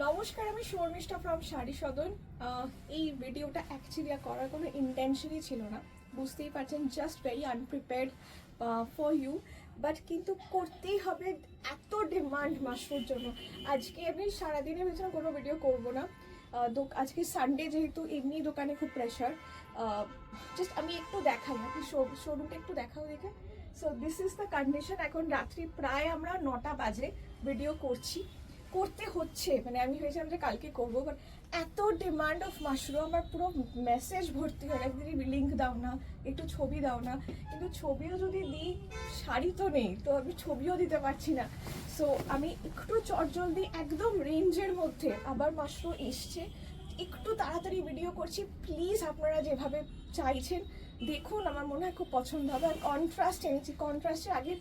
নমস্কার, আমি শর্মিষ্ঠা ফ্রম শাড়ি সদন। এই ভিডিওটা অ্যাকচুয়ালি করার কোনো ইন্টেনশনই ছিল না, বুঝতেই পারছেন, just very unprepared for you, but কিন্তু করতেই হবে, এত ডিমান্ড মাশরুর জন্য। আজকে আমি সারাদিনের ভেতরে কোনো ভিডিও করবো না, আজকে সানডে যেহেতু এমনি দোকানে খুব প্রেশার। জাস্ট আমি একটু দেখাই, আপনি শোরুমটা একটু দেখাও দেখে। So this is the condition. এখন রাত্রি প্রায় আমরা 9টা বাজে ভিডিও করতে হচ্ছে, মানে আমি ভেবেছিলাম যে কালকে করবো, বাট এত ডিমান্ড অফ মাশরুম, আমার পুরো মেসেজ ভর্তি হয়ে গেছে, দিদি লিঙ্ক দাও না, একটু ছবি দাও না। কিন্তু ছবিও যদি দিই, শাড়ি তো নেই, তো আমি ছবিও দিতে পারছি না। সো আমি একটু চটজলদি একদম রেঞ্জের মধ্যে আবার মাশরুম এসছে, একটু তাড়াতাড়ি ভিডিও করছি। প্লিজ আপনারা যেভাবে চাইছেন দেখুন, আমার মনে হয় খুব পছন্দ হবে। আর কন্ট্রাস্ট এনেছি, কন্ট্রাস্টের আগে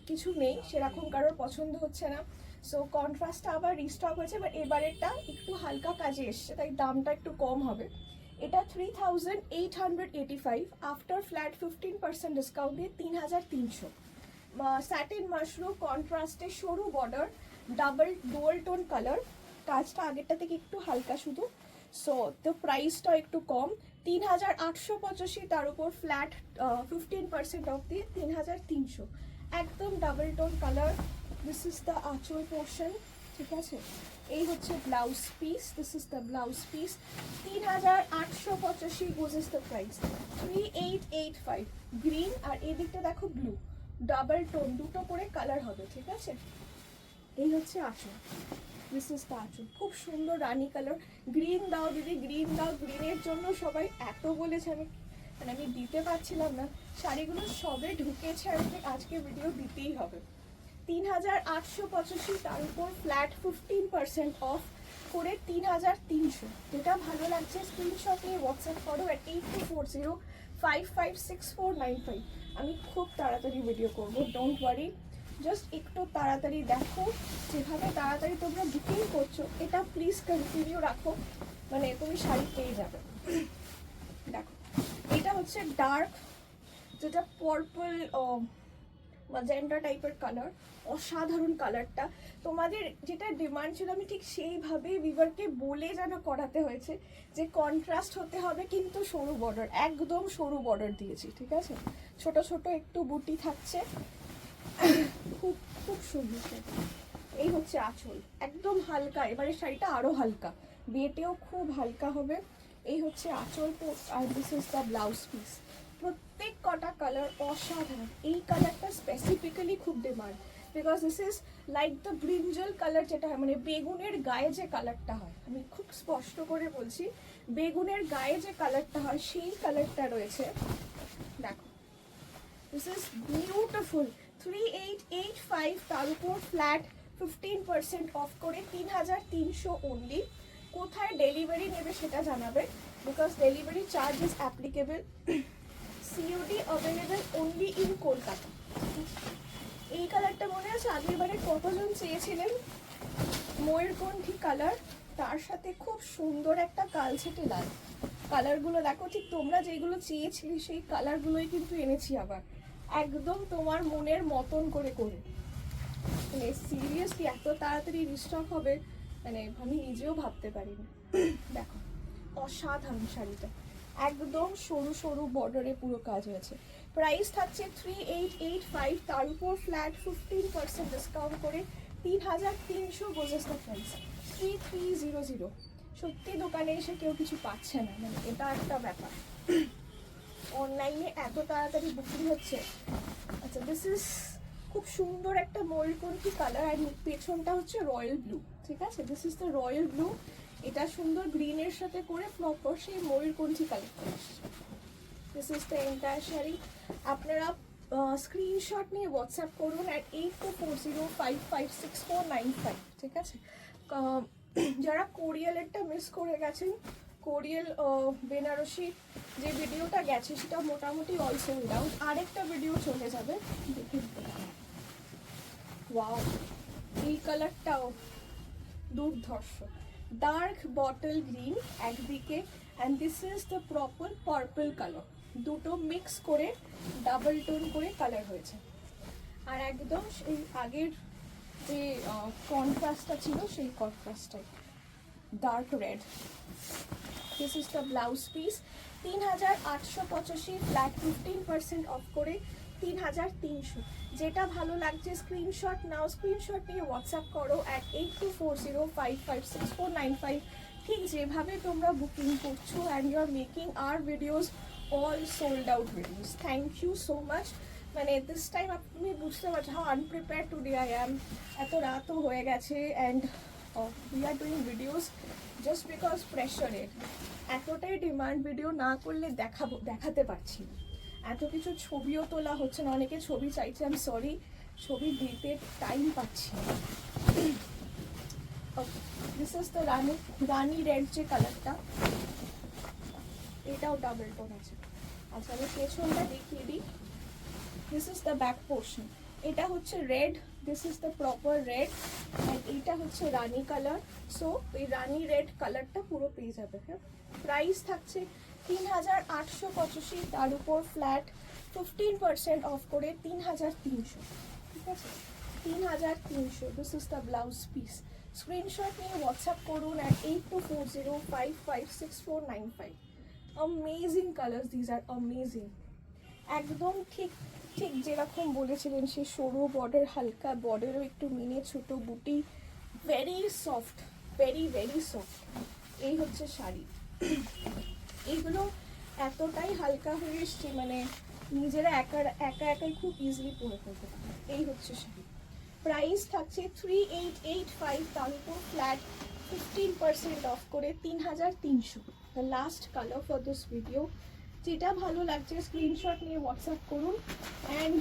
কিছু নেই সেরকম, কারোর পছন্দ হচ্ছে না। সো কন্ট্রাস্টটা আবার রিস্টক হয়েছে, বাট এবারেরটা একটু হালকা কাজে এসছে, তাই দামটা একটু কম হবে। এটা 3885, আফটার ফ্ল্যাট 15% ডিসকাউন্ট দিয়ে 3300। স্যাটিন মাশরুম কন্ট্রাস্টে সরু border, double dual tone colour, কাজটা আগেরটা থেকে একটু হালকা শুধু। সো তো প্রাইসটা একটু কম, 3885, তার উপর ফ্ল্যাট 15% অফ দিয়ে 3300, একদম double tone colour. This is the anchal portion, ঠিক আছে? এই হচ্ছে blouse piece, this is the blouse piece. 3885 goes is the price. 3885 green, আর এই দিকটা দেখো ব্লু, ডাবল টোন, দুটো করে কালার হবে, ঠিক আছে? এই হচ্ছে আঁচল, দিস ইজ দ্য আঁচল, খুব সুন্দর রানী কালার। গ্রিন দাও দিদি, গ্রিন দাও, গ্রিনের জন্য সবাই এত বলেছে, আমি দিতে পারছিলাম না। শাড়িগুলো সবে ঢুকেছে, আমি আজকে ভিডিও দিতেই হবে। 3885, তার উপর ফ্ল্যাট 15% অফ করে 3300। যেটা ভালো লাগছে স্ক্রিনশট নিয়ে হোয়াটসঅ্যাপ করো at 8240556495। আমি খুব তাড়াতাড়ি ভিডিও করবো, ডোন্ট ওয়ারি, জাস্ট একটু তাড়াতাড়ি দেখো। যেভাবে তাড়াতাড়ি তোমরা বুকিং করছো, এটা প্লিজ কন্টিনিউ রাখো, মানে তুমি শাড়ি পেয়ে যাবে। দেখো, এটা হচ্ছে ডার্ক, যেটা পার্পল ম্যাজেন্টা টাইপের কালার, অসাধারণ কালারটা। তোমাদের যেটা ডিমান্ড ছিল, আমি ঠিক সেইভাবেই ভিভারকে বলে যেন করাতে হয়েছে যে কন্ট্রাস্ট হতে হবে, কিন্তু সরু বর্ডার, একদম সরু বর্ডার দিয়েছি, ঠিক আছে? ছোট ছোট একটু বুটি থাকছে, খুব খুব সুন্দর। এই হচ্ছে আঁচল, একদম হালকা, এবারে শাড়িটা আরো হালকা, বিয়েতেও খুব হালকা হবে। এই হচ্ছে আঁচল, আর this is the blouse piece. প্রত্যেক কটা কালার অসাধারণ, এই কালারটা স্পেসিফিক্যালি খুব demand, because this is like the brinjal colour, যেটা হয় মানে বেগুনের গায়ে যে কালারটা হয়, আমি খুব স্পষ্ট করে বলছি, বেগুনের গায়ে যে কালারটা হয় সেই কালারটা রয়েছে। দেখো, দিস ইজ বিউটিফুল। 3885, তার উপর ফ্ল্যাট 15% অফ করে 3300 অনলি। কোথায় ডেলিভারি নেবে সেটা জানাবে, because delivery charge is applicable. COD available only in Kolkata. এই কালারটা মনে আছে আগের বারে কতজন চেয়েছিলেন? ময়ূরকণ্ঠী কালার, তার সাথে খুব সুন্দর একটা কালছেটে লাল। কালারগুলো দেখো, ঠিক তোমরা যেগুলো চেয়েছিলে সেই কালারগুলোই কিন্তু এনেছি আবার, একদম তোমার মনের মতন করে করে। মানে সিরিয়াসলি এত তাড়াতাড়ি রিস্টক হবে, মানে আমি নিজেও ভাবতে পারিনি। দেখো, অসাধারণ শাড়িটা, একদম সরু সরু বর্ডারে পুরো কাজ হয়েছে। প্রাইস থাকছে 3885, তার উপর ফ্ল্যাট 15% ডিসকাউন্ট করে 3300 বোঝাস দ্য প্রাইস 3300। সত্যি দোকানে এসে কেউ কিছু পাচ্ছে না, মানে এটা একটা ব্যাপার। অনলাইনে এত তাড়াতাড়ি বুকিং হচ্ছে। আচ্ছা, দিস ইজ খুব সুন্দর একটা ময়ূরকণ্ঠী কালার, আর পেছনটা হচ্ছে রয়্যাল ব্লু, ঠিক আছে? This is the royal blue, এটা সুন্দর গ্রিনের সাথে করে প্রপার সেই ময়ূরকণ্ঠী কালেক্ট করে আসছে। This is the entire sari. আপনারা স্ক্রিনশট নিয়ে হোয়াটসঅ্যাপ করুন at 8240556495, ঠিক আছে? যারা কোরিয়ালেরটা মিস করে গেছেন, কোরিয়াল বেনারসি যে ভিডিওটা গেছে সেটা মোটামুটি অল সোল্ড আউট, আরেকটা ভিডিও চলে যাবে, দেখে নিতে পারেন। ওয়াও, এই কালারটাও দুর্ধর্ষ, ডার্ক বটল গ্রিন একদিকে, and this is the proper purple colour, দুটো মিক্স করে ডাবল টোন করে কালার হয়েছে। আর একদম সেই আগের যে কন্ট্রাস্টটা ছিল সেই কন্ট্রাস্টটাই, dark red. This is the blouse piece. 3885 flat 15% off করে 3300। যেটা ভালো লাগছে স্ক্রিনশট নাও, স্ক্রিনশট নিয়ে হোয়াটসঅ্যাপ করো at 8240556495। ঠিক যেভাবে তোমরা বুকিং করছো and you are making our videos all sold out videos. Thank you so much. মানে দিস টাইম আপনি বুঝতে পারছো how unprepare today I am. এত রাতও হয়ে গেছে and we are doing videos just because প্রেশারের। এতটাই ডিমান্ড, ভিডিও না করলে দেখাতে পারছি না। এত কিছু ছবিও তোলা হচ্ছে না, অনেকে ছবি চাইছে, আমি সরি ছবি দিতে টাইম পাচ্ছি না। Okay, this is the rani red যে কালারটা, এটাও ডাবল টোন আছে। আচ্ছা আমি পেছনটা দেখিয়ে দিই। This is the back portion, এটা হচ্ছে red, this is the proper red and এইটা হচ্ছে রানি কালার। সো এই রানি রেড কালারটা পুরো পেয়ে যাবে। হ্যাঁ, প্রাইস থাকছে 3885, তার উপর ফ্ল্যাট 15% অফ করে 3300। ঠিক আছে, 3300। This is the blouse piece. Screenshot নিয়ে হোয়াটসঅ্যাপ করুন at 8240556495। Amazing colours, these are amazing. একদম ঠিক ঠিক যেরকম বলেছিলেন, সে সরু বর্ডার, হালকা বর্ডারও একটু মিনে ছোট বুটি, very soft, very very soft. এই হচ্ছে শাড়ি। এইগুলো এতটাই হালকা হয়ে এসছে, মানে নিজেরা একাই খুব ইজিলি পরে ফেলতে পারে। এই হচ্ছে শাড়ি। প্রাইস থাকছে 3885, তার উপর ফ্ল্যাট 15% অফ করে 3300। The last colour for this video. যেটা ভালো লাগছে স্ক্রিনশট নিয়ে হোয়াটসঅ্যাপ করুন and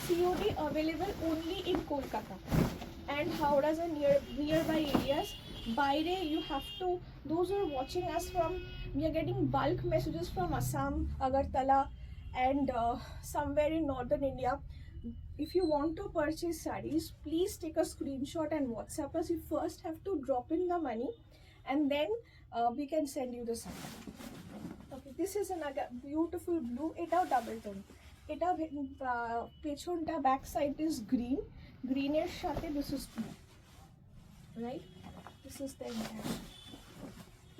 COD available only in Kolkata and Howrah's and nearby areas. বাইরে you have to, those who are watching us from, we are getting bulk messages from Assam, Agartala and somewhere in northern India. If you want to purchase sarees, please take a screenshot and WhatsApp us. You first have to drop in the money and then we can send you the saree. Okay, this is another beautiful blue. এটাও double tone. এটা পেছনটা back side is green, গ্রিনের সাথে this is blue, right?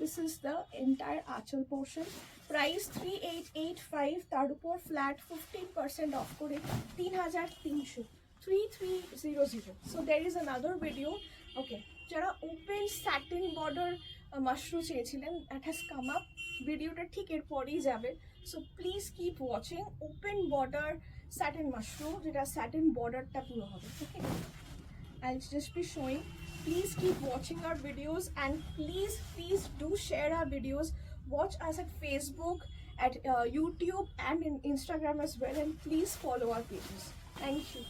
This is the entire achal portion. Price 3885, তার উপর flat 15% off করে 3300, 3300. So there is another video. Okay, যারা open satin border Mashru চেয়েছিলেন, that has come up. ভিডিওটা ঠিক এরপরেই যাবে। So please keep watching. Open border satin Mashru, যেটা স্যাটিন বর্ডারটা পুরো হবে। ওকে, I'll just be showing. Please keep watching our videos and please do share our videos. Watch us at Facebook, at YouTube and in Instagram as well, and please follow our pages. Thank you.